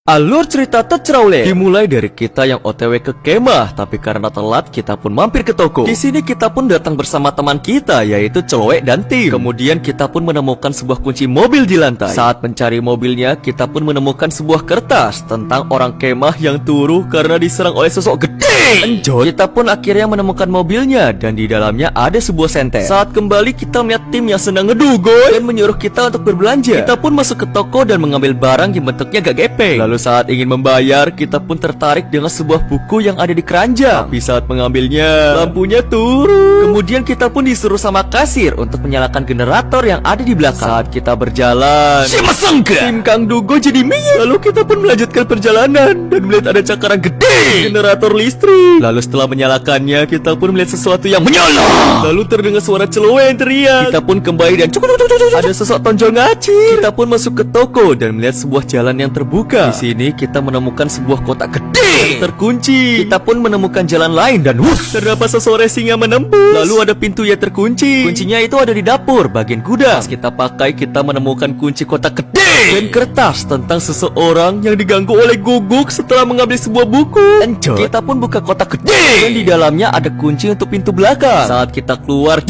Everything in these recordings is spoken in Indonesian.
Alur cerita Tecraule dimulai dari kita yang OTW ke kemah, tapi karena telat kita pun mampir ke toko. Di sini kita pun datang bersama teman kita yaitu Celowe dan tim. Kemudian kita pun menemukan sebuah kunci mobil di lantai. Saat mencari mobilnya, kita pun menemukan sebuah kertas tentang orang kemah yang turu karena diserang oleh sosok gede. Lanjut, kita pun akhirnya menemukan mobilnya dan di dalamnya ada sebuah senter. Saat kembali kita melihat tim yang sedang ngedugoy dan menyuruh kita untuk berbelanja. Kita pun masuk ke toko dan mengambil barang yang bentuknya gak gepeng. Lalu saat ingin membayar, kita pun tertarik dengan sebuah buku yang ada di keranjang. Tapi saat mengambilnya, lampunya turun. Kemudian kita pun disuruh sama kasir untuk menyalakan generator yang ada di belakang. Saat kita berjalan, tim Kang Dugo jadi minyak. Lalu kita pun melanjutkan perjalanan dan melihat ada cakaran gede, generator listrik. Lalu setelah menyalakannya, kita pun melihat sesuatu yang menyala. Lalu terdengar suara Celowe yang teriak. Kita pun kembali dan ada sosok tonjol ngacir. Kita pun masuk ke toko dan melihat sebuah jalan yang terbuka. Di sini kita menemukan sebuah kotak gede yang terkunci. Kita pun menemukan jalan lain dan terdapat seseorang singa menembus. Lalu ada pintu yang terkunci. Kuncinya itu ada di dapur bagian gudang. Pas kita pakai, kita menemukan kunci kotak gede dan kertas tentang seseorang yang diganggu oleh guguk setelah mengambil sebuah buku. Lanjut, kita pun buka kotak gede dan di dalamnya ada kunci untuk pintu belakang. Saat kita keluar,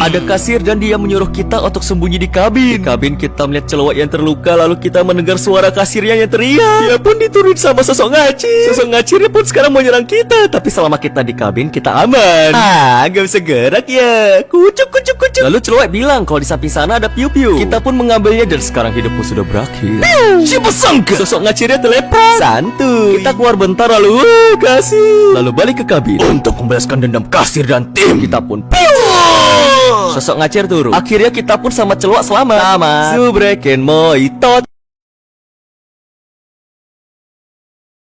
ada kasir dan dia menyuruh kita untuk sembunyi di kabin. Di kabin kita melihat Celowe yang terluka. Lalu kita mendengar suara kasirnya yang teriak. Dia pun diturunin sama sosok ngacir. Sosok ngacirnya pun sekarang mau nyerang kita. Tapi selama kita di kabin, kita aman. Gak bisa gerak ya. Kucuk. Lalu Celowe bilang kalau di samping sana ada piu-piu. Kita pun mengambilnya dan sekarang hidupku sudah berakhir. Siapa sangka sosok ngacirnya telepon. Santuy. Kita keluar bentar lalu kasih. Lalu balik ke kabin untuk membalaskan dendam kasir dan tim. Kita pun sosok ngacir turun. Akhirnya kita pun sama Celowe selamat. Subreken moitot.